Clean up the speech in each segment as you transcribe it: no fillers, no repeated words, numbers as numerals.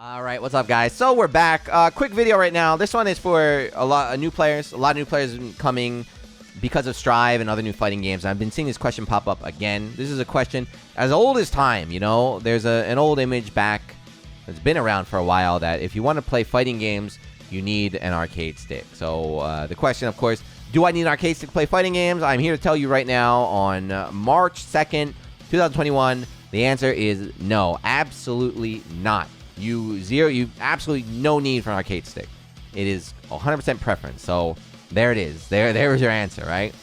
All right, what's up, guys? So we're back. Quick video right now. This one is for a lot of new players. A lot of new players coming because of Strive and other new fighting games. I've been seeing this question pop up again. This is a question as old as time. You know, there's an old image back that's been around for a while that if you want to play fighting games, you need an arcade stick. So the question, of course, do I need an arcade stick to play fighting games? I'm here to tell you right now on March 2nd, 2021. The answer is no, absolutely not. You absolutely no need for an arcade stick. It is 100% preference. So there it is. There is your answer, right?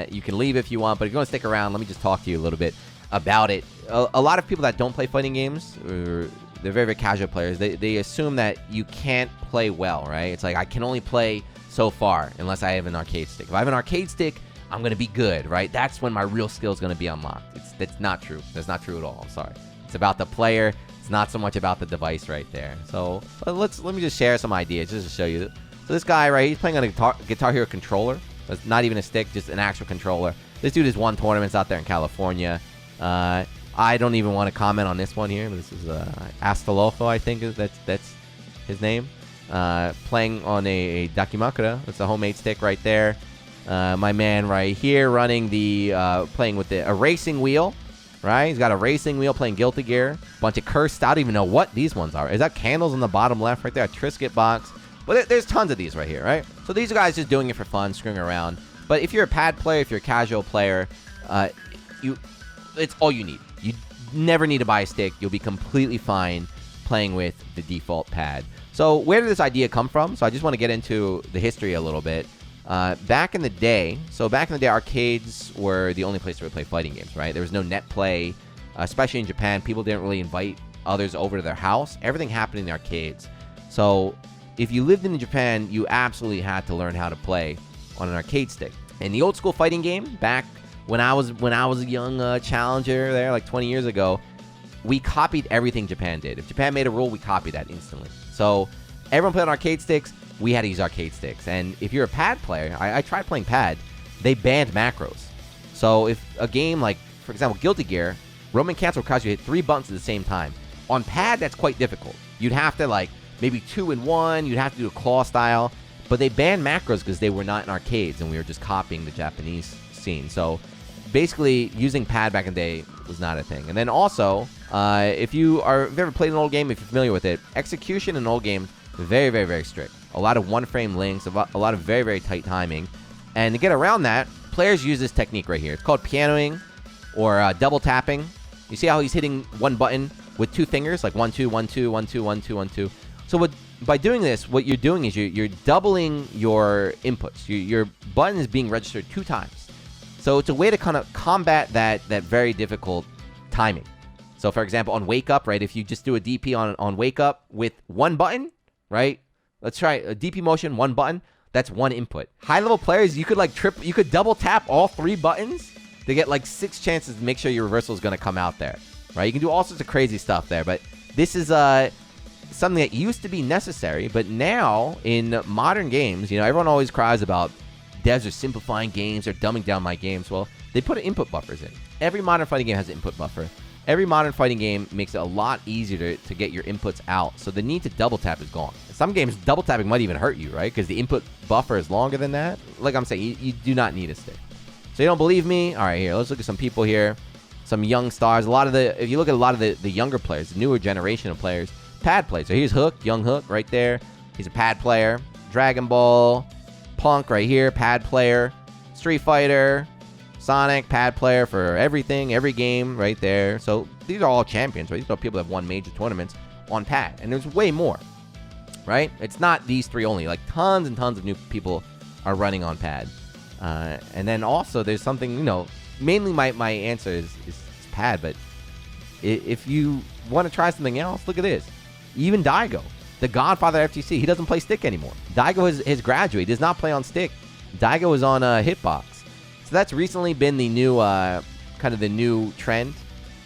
You can leave if you want, but if you want to stick around, let me just talk to you a little bit about it. A lot of people that don't play fighting games, they're very, very casual players. They assume that you can't play well, right? It's like I can only play so far unless I have an arcade stick. If I have an arcade stick, I'm going to be good, right? That's when my real skill is going to be unlocked. That's not true. That's not true at all. I'm sorry. It's about the player. It's not so much about the device right there. So let me just share some ideas just to show you. So this guy, right, he's playing on a Guitar Hero controller. That's not even a stick, just an actual controller. This dude has won tournaments out there in California. I don't even want to comment on this one here. This is Astolfo, I think that's his name. Playing on a Dakimakura. That's a homemade stick right there. My man right here running playing with a racing wheel. Right? He's got a racing wheel playing Guilty Gear. Bunch of cursed. I don't even know what these ones are. Is that candles on the bottom left right there? A Triscuit box. But there's tons of these right here, right? So these are guys just doing it for fun, screwing around. But if you're a pad player, if you're a casual player, it's all you need. You never need to buy a stick. You'll be completely fine playing with the default pad. So where did this idea come from? So I just want to get into the history a little bit. Back in the day, arcades were the only place to play fighting games, right? There was no net play, especially in Japan. People didn't really invite others over to their house. Everything happened in the arcades. So if you lived in Japan, you absolutely had to learn how to play on an arcade stick. In the old school fighting game, back when I was a young challenger there, like 20 years ago, we copied everything Japan did. If Japan made a rule, we copied that instantly. So everyone played on arcade sticks. We had to use arcade sticks. And if you're a pad player, I tried playing pad, they banned macros. So if a game like, for example, Guilty Gear, Roman Cancel requires you to hit 3 buttons at the same time. On pad, that's quite difficult. You'd have to like maybe 2 in 1. You'd have to do a claw style. But they banned macros because they were not in arcades and we were just copying the Japanese scene. So basically, using pad back in the day was not a thing. And then also, if you've ever played an old game, if you're familiar with it, execution in old games, very, very, very strict. A lot of one-frame links, a lot of very, very tight timing. And to get around that, players use this technique right here. It's called pianoing or double tapping. You see how he's hitting one button with 2 fingers, like 1, 2, 1, 2, 1, 2, 1, 2, 1, 2. So by doing this, what you're doing is you're doubling your inputs. Your button is being registered 2 times. So it's a way to kind of combat that very difficult timing. So for example, on Wake Up, right, if you just do a DP on Wake Up with 1 button, right? Let's try a DP motion, 1 button. That's 1 input. High-level players, you could like you could double tap all 3 buttons to get like 6 chances to make sure your reversal is going to come out there, right? You can do all sorts of crazy stuff there, but this is something that used to be necessary, but now in modern games, you know, everyone always cries about devs are simplifying games, they're dumbing down my games. Well, they put input buffers in. Every modern fighting game has an input buffer. Every modern fighting game makes it a lot easier to get your inputs out, so the need to double tap is gone. In some games, double tapping might even hurt you, right? Because the input buffer is longer than that. Like I'm saying, you do not need a stick. So you don't believe me? All right, here, let's look at some people here. Some young stars. If you look at a lot of the younger players, the newer generation of players, pad players. So here's Hook, young Hook right there. He's a pad player. Dragon Ball, Punk right here, pad player. Street Fighter, Sonic, pad player for everything, every game right there. So these are all champions, right? These are people that have won major tournaments on pad. And there's way more, right? It's not these 3 only. Like tons and tons of new people are running on pad. And then also there's something, you know, mainly my answer is pad. But if you want to try something else, look at this. Even Daigo, the godfather of FTC, he doesn't play stick anymore. Daigo has graduated. He does not play on stick. Daigo is on Hitbox. So that's recently been the new, kind of the new trend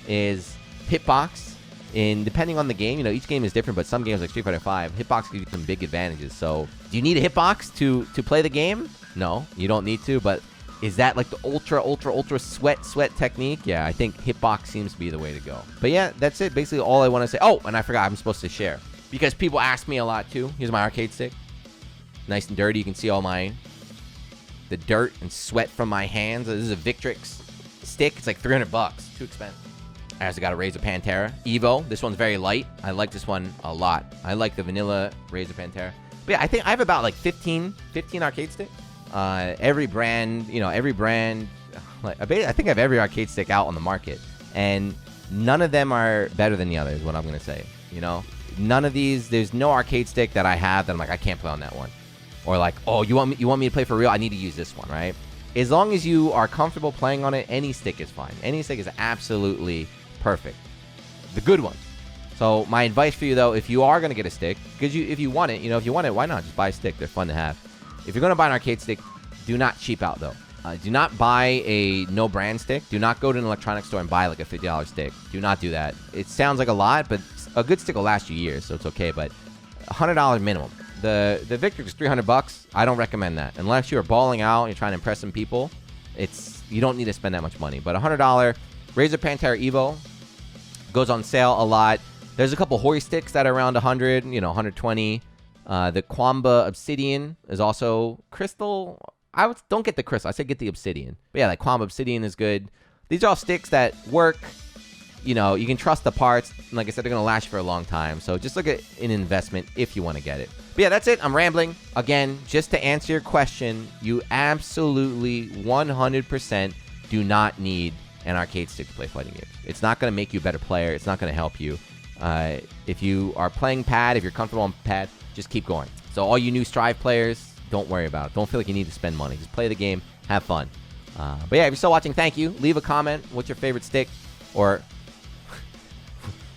is hitbox. And depending on the game, you know, each game is different, but some games like Street Fighter V, hitbox gives you some big advantages. So do you need a hitbox to play the game? No, you don't need to, but Is that like the ultra sweat technique? Yeah, I think hitbox seems to be the way to go. But yeah, that's it. Basically all I want to say. Oh, and I forgot I'm supposed to share. Because people ask me a lot too. Here's my arcade stick. Nice and dirty. You can see all the dirt and sweat from my hands. This is a Victrix stick. It's like $300. Too expensive. I also got a Razer Pantera Evo. This one's very light. I like this one a lot. I like the vanilla Razer Pantera. But yeah, I think I have about like 15 arcade sticks. Every brand, like I think I have every arcade stick out on the market, and none of them are better than the other is what I'm gonna say. None of these. There's no arcade stick that I have that I'm like, I can't play on that one, or like, oh, you want me to play for real? I need to use this one, right? As long as you are comfortable playing on it, any stick is fine. Any stick is absolutely perfect. The good ones. So my advice for you though, if you are gonna get a stick, because if you want it, why not just buy a stick? They're fun to have. If you're going to buy an arcade stick, do not cheap out, though. Do not buy a no-brand stick. Do not go to an electronics store and buy, like, a $50 stick. Do not do that. It sounds like a lot, but a good stick will last you years, so it's okay. But $100 minimum. The Victrix is $300. I don't recommend that. Unless you're balling out and you're trying to impress some people, you don't need to spend that much money. But $100 Razer Pantera Evo goes on sale a lot. There's a couple Hori sticks that are around 100, 120. The Quamba Obsidian is also crystal. Don't get the crystal. I said get the obsidian. But yeah, like Quamba Obsidian is good. These are all sticks that work. You can trust the parts. And like I said, they're going to last you for a long time. So just look at an investment if you want to get it. But yeah, that's it. I'm rambling. Again, just to answer your question, you absolutely 100% do not need an arcade stick to play fighting games. It's not going to make you a better player. It's not going to help you. If you are playing pad, if you're comfortable on pad, just keep going. So all you new Strive players, don't worry about it. Don't feel like you need to spend money. Just play the game, have fun. But yeah, if you're still watching, thank you. Leave a comment. What's your favorite stick? Or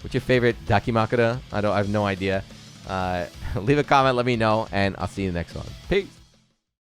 what's your favorite Dakimakura? I have no idea. Leave a comment, let me know, and I'll see you in the next one. Peace.